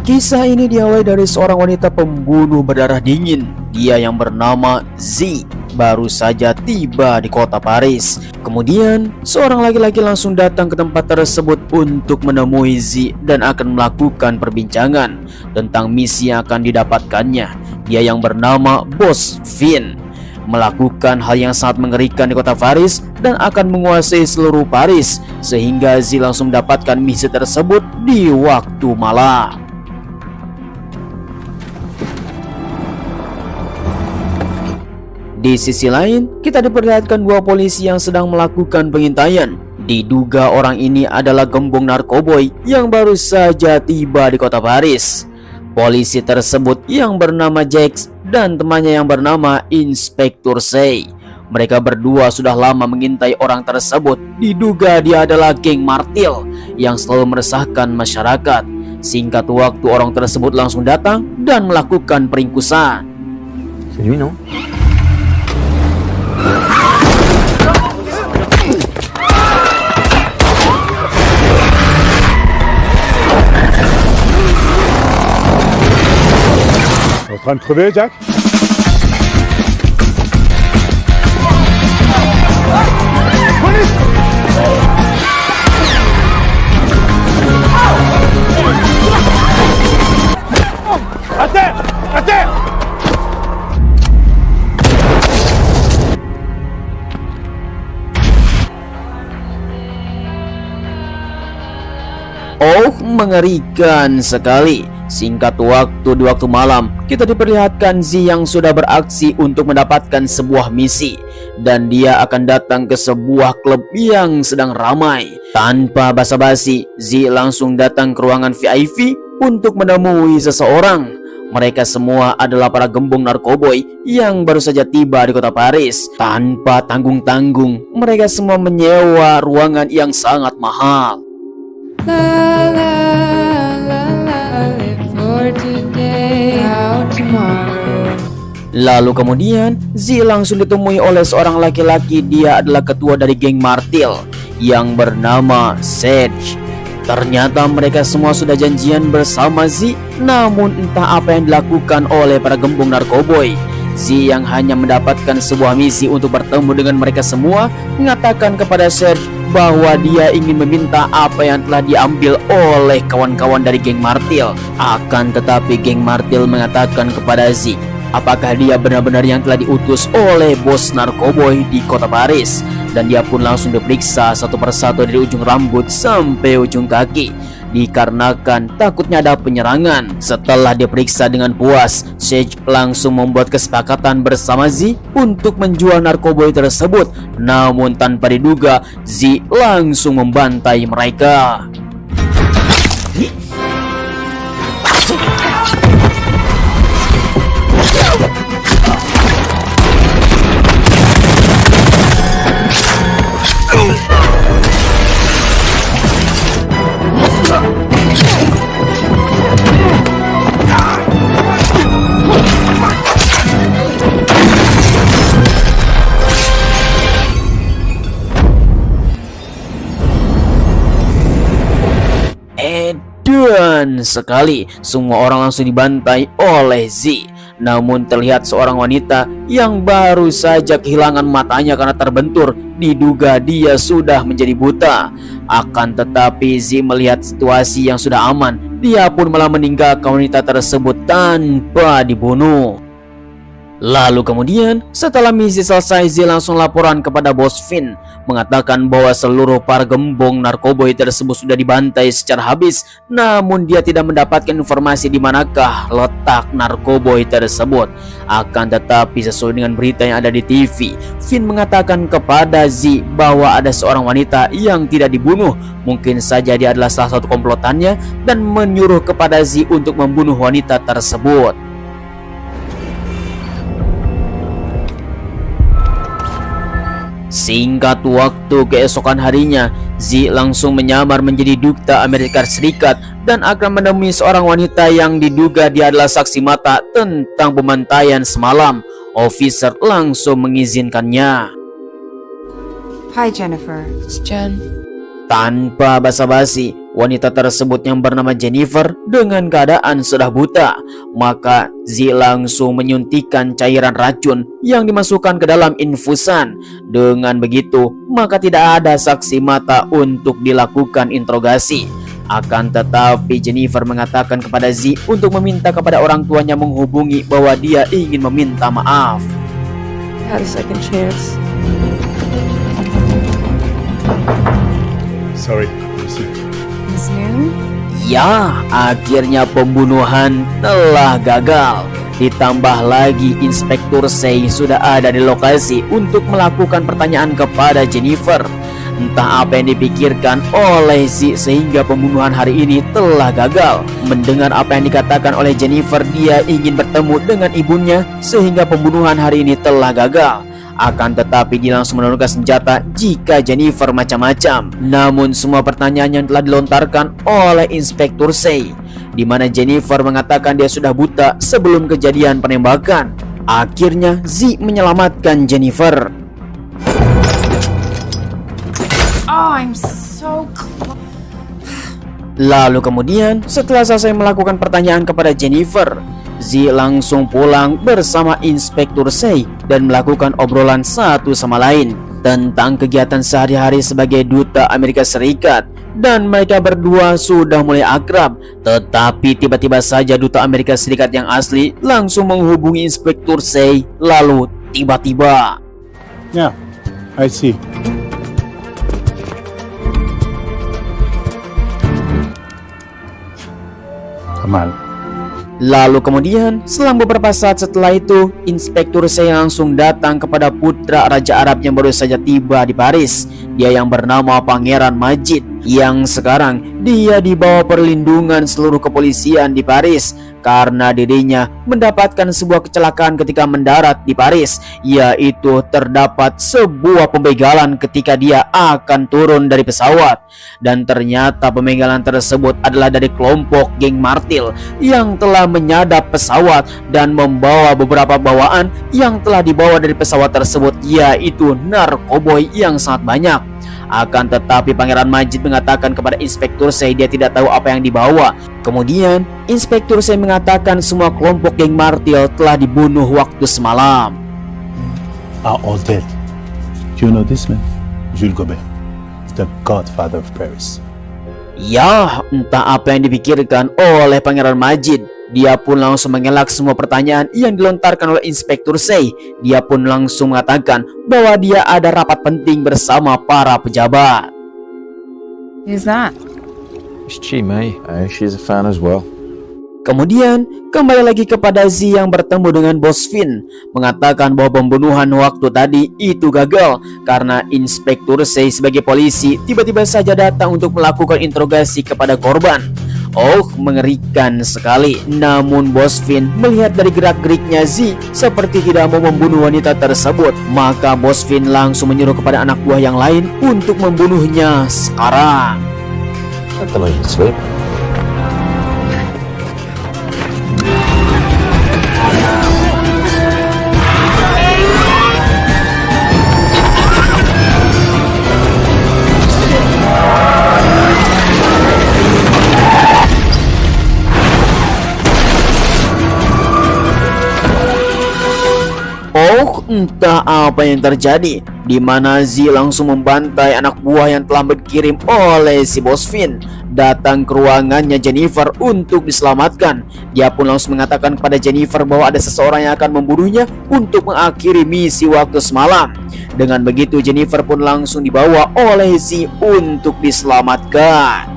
Kisah ini diawali dari seorang wanita pembunuh berdarah dingin. Dia yang bernama Z baru saja tiba di kota Paris. Kemudian seorang laki-laki langsung datang ke tempat tersebut untuk menemui Z dan akan melakukan perbincangan tentang misi yang akan didapatkannya. Dia yang bernama Bos Fin melakukan hal yang sangat mengerikan di kota Paris dan akan menguasai seluruh Paris, sehingga Z langsung mendapatkan misi tersebut di waktu malam. Di sisi lain, kita diperlihatkan dua polisi yang sedang melakukan pengintaian. Diduga orang ini adalah gembong narkoboy yang baru saja tiba di kota Paris. Polisi tersebut yang bernama Jax dan temannya yang bernama Inspektur Say. Mereka berdua sudah lama mengintai orang tersebut. Diduga dia adalah geng Martil yang selalu meresahkan masyarakat. Singkat waktu, orang tersebut langsung datang dan melakukan peringkusan. C'est lui, non? En train de crever, Jack? À terre! À terre! Oh, mengerikan sekali. Singkat waktu di waktu malam, kita diperlihatkan Z yang sudah beraksi untuk mendapatkan sebuah misi. Dan dia akan datang ke sebuah klub yang sedang ramai. Tanpa basa-basi, Z langsung datang ke ruangan VIP untuk menemui seseorang. Mereka semua adalah para gembong narkoboy yang baru saja tiba di kota Paris. Tanpa tanggung-tanggung, mereka semua menyewa ruangan yang sangat mahal. Lalu kemudian Z langsung ditemui oleh seorang laki-laki. Dia adalah ketua dari geng Martil yang bernama Sage. Ternyata mereka semua sudah janjian bersama Z, namun entah apa yang dilakukan oleh para gembong narkoboy. Z yang hanya mendapatkan sebuah misi untuk bertemu dengan mereka semua mengatakan kepada Serge bahwa dia ingin meminta apa yang telah diambil oleh kawan-kawan dari geng Martil. Akan tetapi geng Martil mengatakan kepada Z, apakah dia benar-benar yang telah diutus oleh bos narkoboy di kota Paris. Dan dia pun langsung diperiksa satu persatu dari ujung rambut sampai ujung kaki, dikarenakan takutnya ada penyerangan. Setelah diperiksa dengan puas, Sage langsung membuat kesepakatan bersama Z untuk menjual narkoboy tersebut. Namun tanpa diduga, Z langsung membantai mereka. Dan sekali semua orang langsung dibantai oleh Z. Namun terlihat seorang wanita yang baru saja kehilangan matanya karena terbentur. Diduga dia sudah menjadi buta. Akan tetapi Z melihat situasi yang sudah aman, dia pun malah meninggalkan wanita tersebut tanpa dibunuh. Lalu kemudian setelah misi selesai, Z langsung laporan kepada Bos Fin, mengatakan bahwa seluruh para gembong narkoboy tersebut sudah dibantai secara habis. Namun dia tidak mendapatkan informasi di manakah letak narkoboy tersebut. Akan tetapi sesuai dengan berita yang ada di TV, Fin mengatakan kepada Z bahwa ada seorang wanita yang tidak dibunuh. Mungkin saja dia adalah salah satu komplotannya dan menyuruh kepada Z untuk membunuh wanita tersebut. Singkat waktu keesokan harinya, Z langsung menyamar menjadi duta Amerika Serikat dan akan menemui seorang wanita yang diduga dia adalah saksi mata tentang pembantaian semalam. Officer langsung mengizinkannya. Hi Jennifer, it's Jen. Tanpa basa-basi, wanita tersebut yang bernama Jennifer dengan keadaan sudah buta. Maka Z langsung menyuntikkan cairan racun yang dimasukkan ke dalam infusan. Dengan begitu, maka tidak ada saksi mata untuk dilakukan interogasi. Akan tetapi Jennifer mengatakan kepada Z untuk meminta kepada orang tuanya menghubungi bahwa dia ingin meminta maaf. Had a second chance. Sorry, Lucy. Miss Moon? Ya, akhirnya pembunuhan telah gagal. Ditambah lagi Inspektur Say sudah ada di lokasi untuk melakukan pertanyaan kepada Jennifer. Entah apa yang dipikirkan oleh Z sehingga pembunuhan hari ini telah gagal. Mendengar apa yang dikatakan oleh Jennifer, dia ingin bertemu dengan ibunya sehingga pembunuhan hari ini telah gagal. Akan tetapi dia langsung menurunkan senjata jika Jennifer macam-macam. Namun semua pertanyaan yang telah dilontarkan oleh Inspektur Say, di mana Jennifer mengatakan dia sudah buta sebelum kejadian penembakan. Akhirnya Z menyelamatkan Jennifer. Oh, I'm so close. Lalu kemudian setelah selesai melakukan pertanyaan kepada Jennifer, Z langsung pulang bersama Inspektur Say dan melakukan obrolan satu sama lain tentang kegiatan sehari-hari sebagai duta Amerika Serikat. Dan mereka berdua sudah mulai akrab. Tetapi tiba-tiba saja duta Amerika Serikat yang asli langsung menghubungi Inspektur Say. Lalu tiba-tiba, Yeah, I see. Kamal. lalu kemudian selang beberapa saat setelah itu, Inspektur Say langsung datang kepada putra Raja Arab yang baru saja tiba di Paris. Dia yang bernama Pangeran Majid, yang sekarang dia di bawah perlindungan seluruh kepolisian di Paris karena dirinya mendapatkan sebuah kecelakaan ketika mendarat di Paris, yaitu terdapat sebuah pembegalan ketika dia akan turun dari pesawat. Dan ternyata pembegalan tersebut adalah dari kelompok geng Martil yang telah menyadap pesawat dan membawa beberapa bawaan yang telah dibawa dari pesawat tersebut, yaitu narkoboy yang sangat banyak. Akan tetapi Pangeran Majid mengatakan kepada Inspektur Say dia tidak tahu apa yang dibawa. Kemudian Inspektur Say mengatakan semua kelompok geng Martil telah dibunuh waktu semalam. Are all dead. Do you know this man? Jules Gobert, the godfather of Paris. Ya, entah apa yang dipikirkan oleh Pangeran Majid. Dia pun langsung mengelak semua pertanyaan yang dilontarkan oleh Inspektur Say. Dia pun langsung mengatakan bahwa dia ada rapat penting bersama para pejabat. Who's that? It's Chi Mei. She's a fan as well. Kemudian kembali lagi kepada Z yang bertemu dengan Bos Finn, mengatakan bahwa pembunuhan waktu tadi itu gagal karena Inspektur Say sebagai polisi tiba-tiba saja datang untuk melakukan interogasi kepada korban. Oh, mengerikan sekali. Namun Bos Finn melihat dari gerak-geriknya Z seperti tidak mau membunuh wanita tersebut. Maka Bos Finn langsung menyuruh kepada anak buah yang lain untuk membunuhnya sekarang. Let them even sleep. Oh, entah apa yang terjadi, di mana Z langsung membantai anak buah yang telah dikirim oleh si Bos Finn. Datang ke ruangannya Jennifer untuk diselamatkan. Dia pun langsung mengatakan kepada Jennifer bahwa ada seseorang yang akan membunuhnya untuk mengakhiri misi waktu semalam. Dengan begitu Jennifer pun langsung dibawa oleh Z untuk diselamatkan.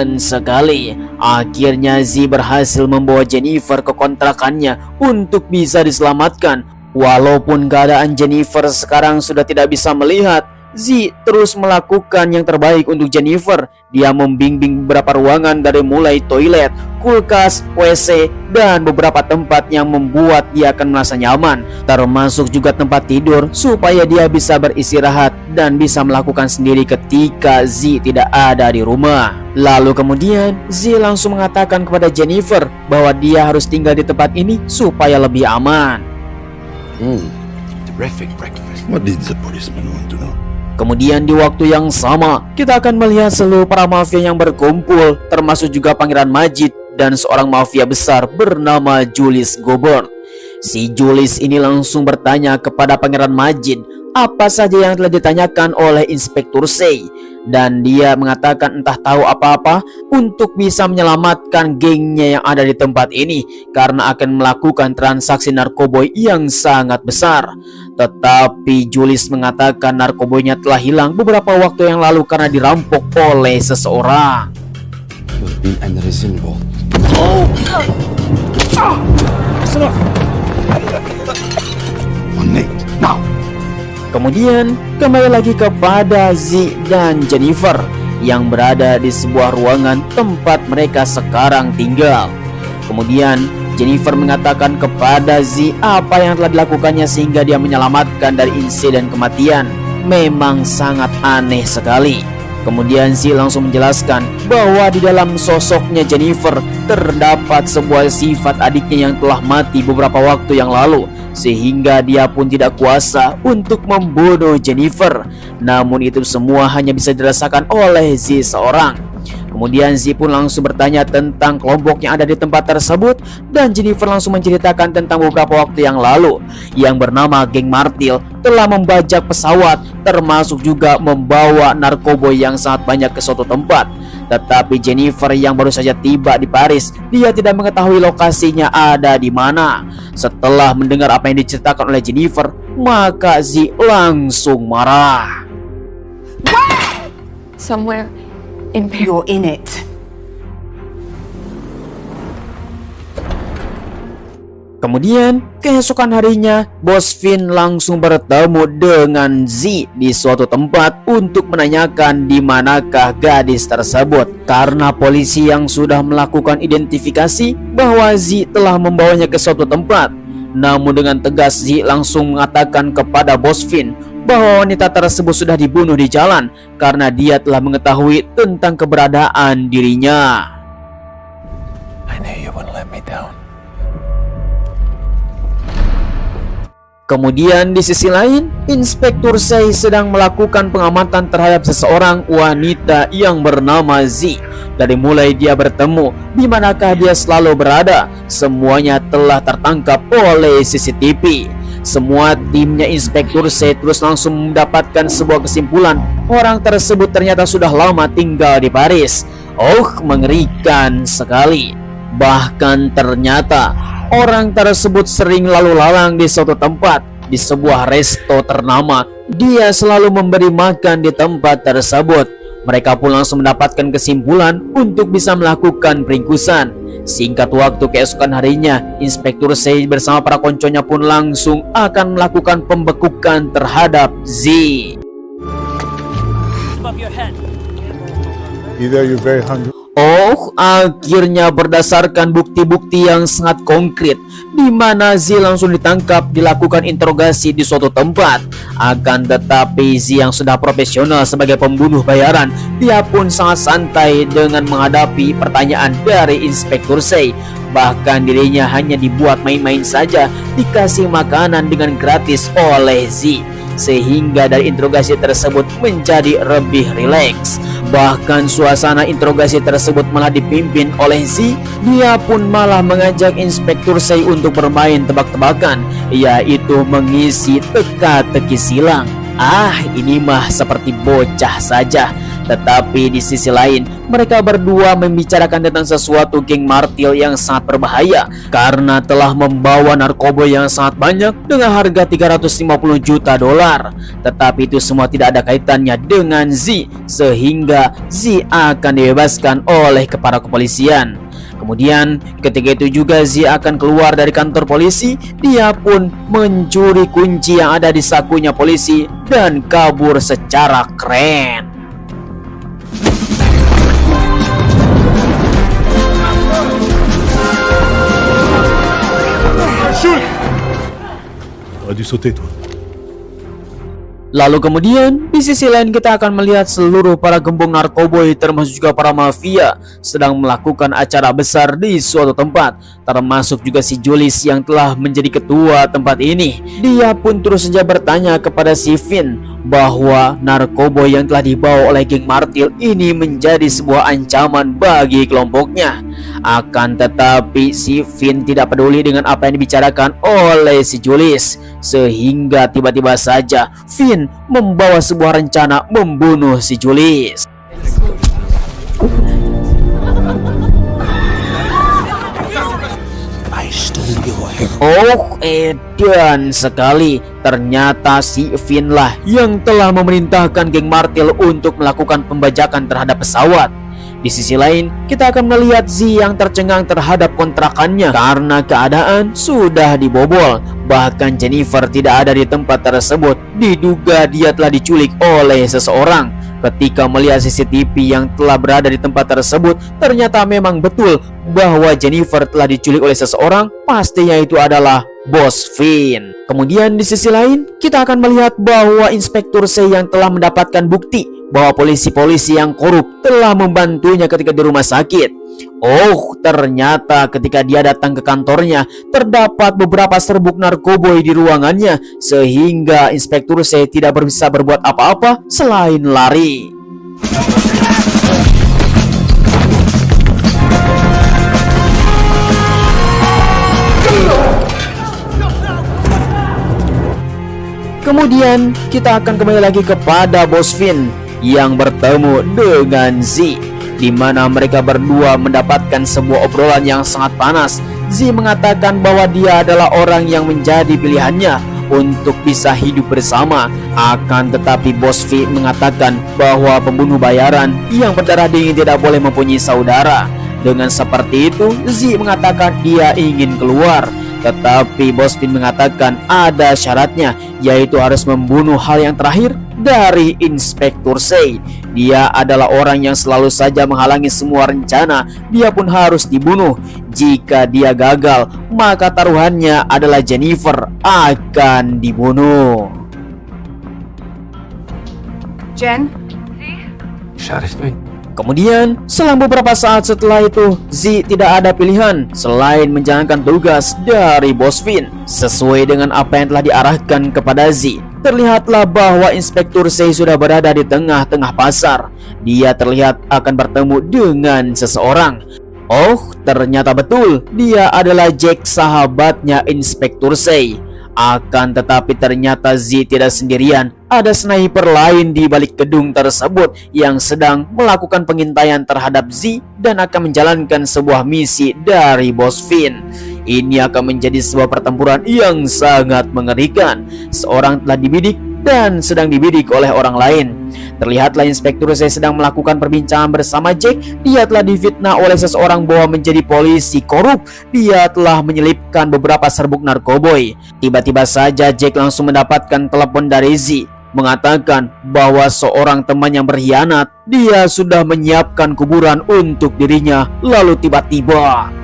mengerikan sekali. Akhirnya Z berhasil membawa Jennifer ke kontrakannya untuk bisa diselamatkan. Walaupun keadaan Jennifer sekarang sudah tidak bisa melihat, Z terus melakukan yang terbaik untuk Jennifer. Dia membimbing beberapa ruangan dari mulai toilet, kulkas, WC, dan beberapa tempat yang membuat dia akan merasa nyaman, termasuk juga tempat tidur supaya dia bisa beristirahat dan bisa melakukan sendiri ketika Z tidak ada di rumah. Lalu kemudian Z langsung mengatakan kepada Jennifer bahwa dia harus tinggal di tempat ini supaya lebih aman. Terrific breakfast. What did the policeman want to know? Kemudian di waktu yang sama, kita akan melihat seluruh para mafia yang berkumpul, termasuk juga Pangeran Majid dan seorang mafia besar bernama Julius Gobert. Si Julius ini langsung bertanya kepada Pangeran Majid apa saja yang telah ditanyakan oleh Inspektur Say, dan dia mengatakan entah tahu apa-apa untuk bisa menyelamatkan gengnya yang ada di tempat ini karena akan melakukan transaksi narkoboy yang sangat besar. Tetapi Julius mengatakan narkoboynya telah hilang beberapa waktu yang lalu karena dirampok oleh seseorang. And there is involved. On it now. Kemudian kembali lagi kepada Z dan Jennifer yang berada di sebuah ruangan tempat mereka sekarang tinggal. Kemudian Jennifer mengatakan kepada Z apa yang telah dilakukannya sehingga dia menyelamatkan dari insiden kematian. Memang sangat aneh sekali. Kemudian Z langsung menjelaskan bahwa di dalam sosoknya Jennifer terdapat sebuah sifat adiknya yang telah mati beberapa waktu yang lalu, sehingga dia pun tidak kuasa untuk membunuh Jennifer. Namun itu semua hanya bisa dirasakan oleh Z seorang. Kemudian Z pun langsung bertanya tentang kelompok yang ada di tempat tersebut, dan Jennifer langsung menceritakan tentang beberapa waktu yang lalu yang bernama geng Martil telah membajak pesawat, termasuk juga membawa narkoboy yang sangat banyak ke suatu tempat. Tetapi Jennifer yang baru saja tiba di Paris, dia tidak mengetahui lokasinya ada di mana. Setelah mendengar apa yang diceritakan oleh Jennifer, maka Z langsung marah. Somewhere in Paris. You're in it. Kemudian keesokan harinya, Bos Finn langsung bertemu dengan Z di suatu tempat untuk menanyakan di manakah gadis tersebut, karena polisi yang sudah melakukan identifikasi bahwa Z telah membawanya ke suatu tempat. Namun dengan tegas Z langsung mengatakan kepada Bos Finn bahwa wanita tersebut sudah dibunuh di jalan karena dia telah mengetahui tentang keberadaan dirinya. I knew you wouldn't let me down. Kemudian di sisi lain, Inspektur Say sedang melakukan pengamatan terhadap seseorang wanita yang bernama Z. Dari mulai dia bertemu, di manakah dia selalu berada, semuanya telah tertangkap oleh CCTV. Semua timnya Inspektur Say terus langsung mendapatkan sebuah kesimpulan. Orang tersebut ternyata sudah lama tinggal di Paris. Mengerikan sekali. Bahkan ternyata orang tersebut sering lalu lalang di suatu tempat, di sebuah resto ternama. Dia selalu memberi makan di tempat tersebut. Mereka pun langsung mendapatkan kesimpulan untuk bisa melakukan peringkusan. Singkat waktu keesokan harinya, Inspektur Say bersama para konconya pun langsung akan melakukan pembekukan terhadap Z. Either you're very hungry. Akhirnya berdasarkan bukti-bukti yang sangat konkret, di mana Z langsung ditangkap, dilakukan interogasi di suatu tempat. Akan tetapi Z yang sudah profesional sebagai pembunuh bayaran, dia pun sangat santai dengan menghadapi pertanyaan dari Inspektur Say. Bahkan dirinya hanya dibuat main-main saja, dikasih makanan dengan gratis oleh Z, sehingga dari interogasi tersebut menjadi lebih rileks. Bahkan suasana interogasi tersebut malah dipimpin oleh Z. Dia pun malah mengajak Inspektur Say untuk bermain tebak-tebakan, yaitu mengisi teka-teki silang. Ini mah seperti bocah saja. Tetapi di sisi lain, mereka berdua membicarakan tentang sesuatu geng Martil yang sangat berbahaya karena telah membawa narkoba yang sangat banyak dengan harga 350 juta dolar. Tetapi itu semua tidak ada kaitannya dengan Z, sehingga Z akan dibebaskan oleh kepala kepolisian. Kemudian ketika itu juga Z akan keluar dari kantor polisi. Dia pun mencuri kunci yang ada di sakunya polisi dan kabur secara keren. Aurais dû sauter, toi. Lalu kemudian di sisi lain kita akan melihat seluruh para gembong narkoboy termasuk juga para mafia sedang melakukan acara besar di suatu tempat, termasuk juga si Julius yang telah menjadi ketua tempat ini. Dia pun terus saja bertanya kepada si Finn bahwa narkoboy yang telah dibawa oleh geng Martil ini menjadi sebuah ancaman bagi kelompoknya. Akan tetapi si Finn tidak peduli dengan apa yang dibicarakan oleh si Julius, sehingga tiba-tiba saja Finn membawa sebuah rencana membunuh si Julius. Oh, edan sekali. Ternyata si Finn lah yang telah memerintahkan geng Martil untuk melakukan pembajakan terhadap pesawat. Di sisi lain, kita akan melihat Z yang tercengang terhadap kontrakannya karena keadaan sudah dibobol. Bahkan Jennifer tidak ada di tempat tersebut. Diduga dia telah diculik oleh seseorang. Ketika melihat CCTV yang telah berada di tempat tersebut, ternyata memang betul bahwa Jennifer telah diculik oleh seseorang. Pastinya itu adalah Bos Finn. Kemudian di sisi lain, kita akan melihat bahwa Inspektur C yang telah mendapatkan bukti bahwa polisi-polisi yang korup telah membantunya ketika di rumah sakit. Oh, ternyata ketika dia datang ke kantornya, terdapat beberapa serbuk narkoboy di ruangannya, sehingga Inspektur C tidak bisa berbuat apa-apa selain lari. Kemudian kita akan kembali lagi kepada Bos Finn yang bertemu dengan Z, di mana mereka berdua mendapatkan sebuah obrolan yang sangat panas. Z mengatakan bahwa dia adalah orang yang menjadi pilihannya untuk bisa hidup bersama. Akan tetapi Bos Finn mengatakan bahwa pembunuh bayaran yang berdarah dingin tidak boleh mempunyai saudara. Dengan seperti itu, Z mengatakan dia ingin keluar. Tetapi Bos Finn mengatakan ada syaratnya, yaitu harus membunuh hal yang terakhir dari Inspektur C. Dia adalah orang yang selalu saja menghalangi semua rencana. Dia pun harus dibunuh. Jika dia gagal, maka taruhannya adalah Jennifer akan dibunuh. Jen? Shot is me. Kemudian, selang beberapa saat setelah itu, Z tidak ada pilihan selain menjalankan tugas dari Bos Finn. Sesuai dengan apa yang telah diarahkan kepada Z, terlihatlah bahwa Inspektur C sudah berada di tengah-tengah pasar. Dia terlihat akan bertemu dengan seseorang. Oh, ternyata betul, dia adalah Jack, sahabatnya Inspektur C. Akan tetapi ternyata Z tidak sendirian. Ada sniper lain di balik gedung tersebut yang sedang melakukan pengintaian terhadap Z dan akan menjalankan sebuah misi dari Bos Finn. Ini akan menjadi sebuah pertempuran yang sangat mengerikan. Seorang telah dibidik dan sedang dibidik oleh orang lain. Terlihatlah Inspektur C sedang melakukan perbincangan bersama Jack. Dia telah difitnah oleh seseorang bahwa menjadi polisi korup. Dia telah menyelipkan beberapa serbuk narkoboy. Tiba-tiba saja Jack langsung mendapatkan telepon dari Z, mengatakan bahwa seorang teman yang berkhianat, dia sudah menyiapkan kuburan untuk dirinya. Lalu tiba-tiba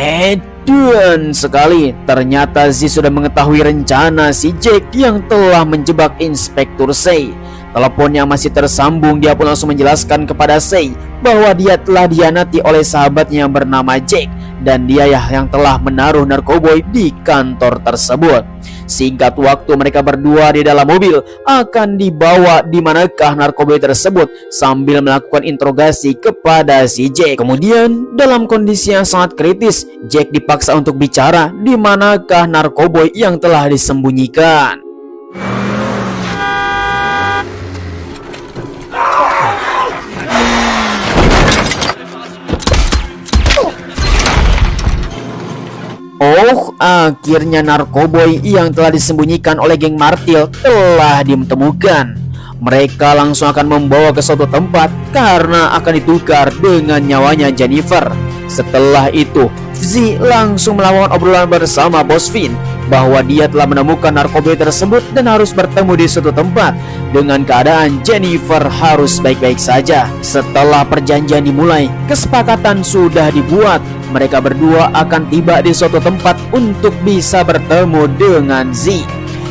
edan sekali. Ternyata Z sudah mengetahui rencana si Jack yang telah menjebak Inspektur C. telepon yang masih tersambung, dia pun langsung menjelaskan kepada Sei bahwa dia telah dihianati oleh sahabatnya yang bernama Jack, dan dia yang telah menaruh narkoboy di kantor tersebut. Singkat waktu, mereka berdua di dalam mobil akan dibawa di manakah narkoboy tersebut sambil melakukan interogasi kepada si Jack. Kemudian dalam kondisi yang sangat kritis, Jack dipaksa untuk bicara di manakah narkoboy yang telah disembunyikan. Oh, akhirnya narkoboy yang telah disembunyikan oleh geng Martil telah ditemukan. Mereka langsung akan membawa ke suatu tempat karena akan ditukar dengan nyawanya Jennifer. Setelah itu, Z langsung melakukan obrolan bersama Bos Finn bahwa dia telah menemukan narkoboy tersebut dan harus bertemu di suatu tempat dengan keadaan Jennifer harus baik-baik saja. Setelah perjanjian dimulai, kesepakatan sudah dibuat. Mereka berdua akan tiba di suatu tempat untuk bisa bertemu dengan Z.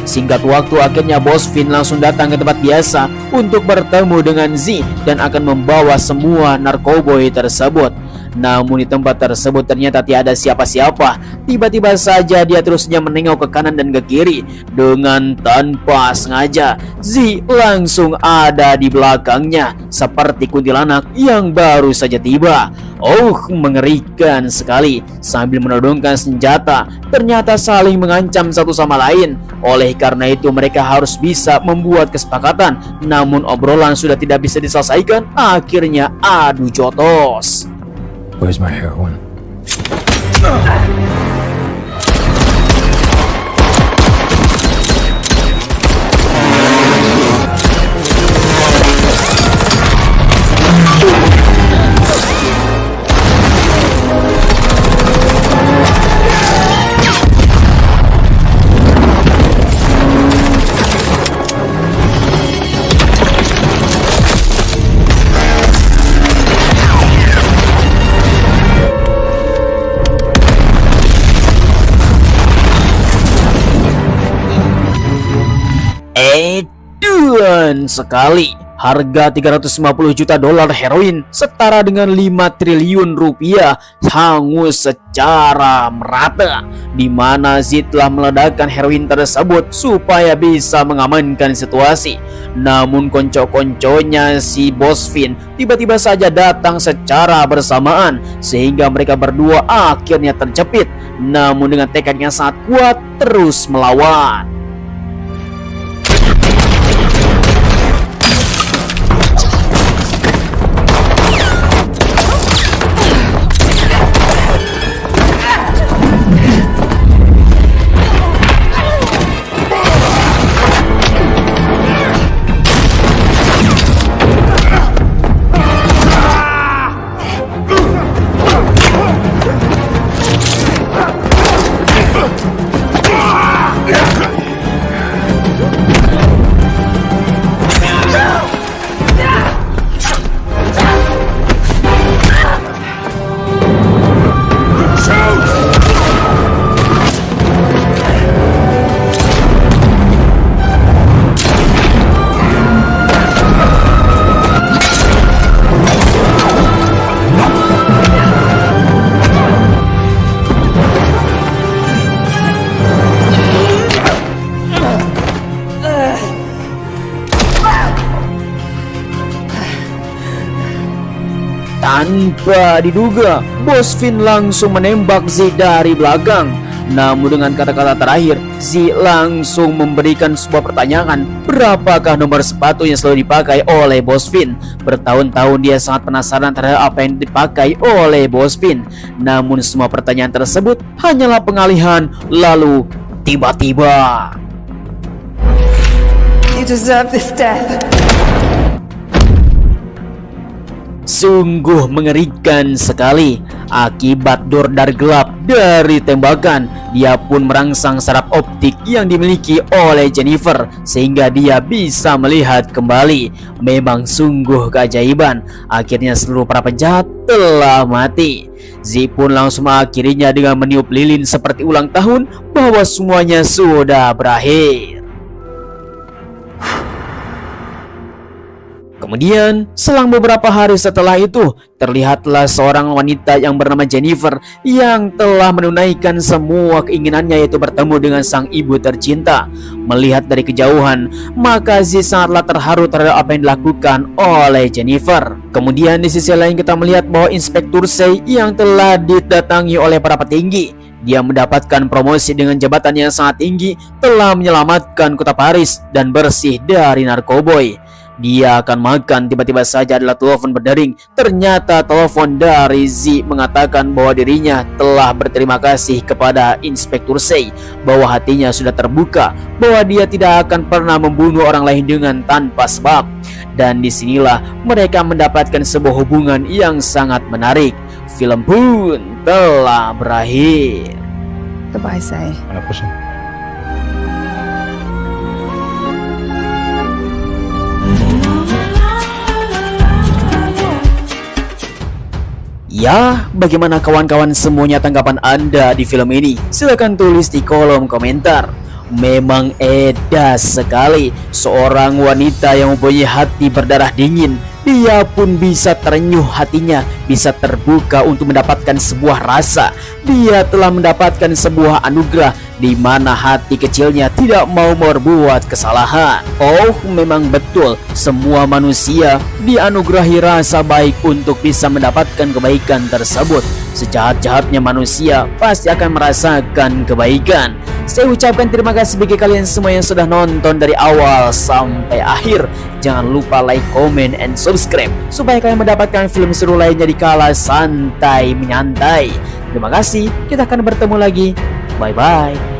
Singkat waktu, akhirnya Bos Finn langsung datang ke tempat biasa untuk bertemu dengan Z dan akan membawa semua narkoboy tersebut. Namun di tempat tersebut ternyata tiada siapa-siapa. Tiba-tiba saja dia terusnya menengok ke kanan dan ke kiri. Dengan tanpa sengaja, Z langsung ada di belakangnya seperti kuntilanak yang baru saja tiba. Oh, mengerikan sekali. Sambil menodongkan senjata, ternyata saling mengancam satu sama lain. Oleh karena itu mereka harus bisa membuat kesepakatan. Namun obrolan sudah tidak bisa diselesaikan. Akhirnya adu jotos. Where's my heroin? Edan sekali. Harga 350 juta dolar heroin setara dengan 5 triliun rupiah hangus secara merata, di mana Z telah meledakkan heroin tersebut supaya bisa mengamankan situasi. Namun konco-konconya si Bos Finn tiba-tiba saja datang secara bersamaan sehingga mereka berdua akhirnya terjepit. Namun dengan tekad yang sangat kuat terus melawan. Tanpa diduga, Bos Finn langsung menembak Z dari belakang. Namun dengan kata-kata terakhir, Z langsung memberikan sebuah pertanyaan, berapakah nomor sepatu yang selalu dipakai oleh Bos Finn. Bertahun-tahun dia sangat penasaran terhadap apa yang dipakai oleh Bos Finn. Namun semua pertanyaan tersebut hanyalah pengalihan. Lalu tiba-tiba, You deserve this death. sungguh mengerikan sekali. Akibat dordar gelap dari tembakan, dia pun merangsang saraf optik yang dimiliki oleh Jennifer sehingga dia bisa melihat kembali. Memang sungguh keajaiban. Akhirnya seluruh para penjahat telah mati. Z pun langsung mengakhirinya dengan meniup lilin seperti ulang tahun bahwa semuanya sudah berakhir. Kemudian, selang beberapa hari setelah itu, terlihatlah seorang wanita yang bernama Jennifer yang telah menunaikan semua keinginannya, yaitu bertemu dengan sang ibu tercinta. Melihat dari kejauhan, maka Z sangatlah terharu terhadap apa yang dilakukan oleh Jennifer. Kemudian di sisi lain kita melihat bahwa Inspektur Sei yang telah didatangi oleh para petinggi. Dia mendapatkan promosi dengan jabatan yang sangat tinggi, telah menyelamatkan kota Paris dan bersih dari narkoboy. Dia akan makan, tiba-tiba saja adalah telepon berdering. Ternyata telepon dari Z mengatakan bahwa dirinya telah berterima kasih kepada Inspektur Sei, bahwa hatinya sudah terbuka, bahwa dia tidak akan pernah membunuh orang lain dengan tanpa sebab. Dan disinilah mereka mendapatkan sebuah hubungan yang sangat menarik. Film pun telah berakhir. Goodbye, Say. Mana po siya? Ya, bagaimana kawan-kawan semuanya tanggapan Anda di film ini? Silahkan tulis di kolom komentar. Memang edas sekali seorang wanita yang mempunyai hati berdarah dingin. Dia pun bisa terenyuh hatinya, bisa terbuka untuk mendapatkan sebuah rasa. Dia telah mendapatkan sebuah anugerah di mana hati kecilnya tidak mau berbuat kesalahan. Oh, memang betul, semua manusia dianugerahi rasa baik untuk bisa mendapatkan kebaikan tersebut. Sejahat-jahatnya manusia pasti akan merasakan kebaikan. Saya ucapkan terima kasih bagi kalian semua yang sudah nonton dari awal sampai akhir. Jangan lupa like, comment, and subscribe supaya kalian mendapatkan film seru lainnya di kala santai menyantai. Terima kasih, kita akan bertemu lagi. Bye-bye.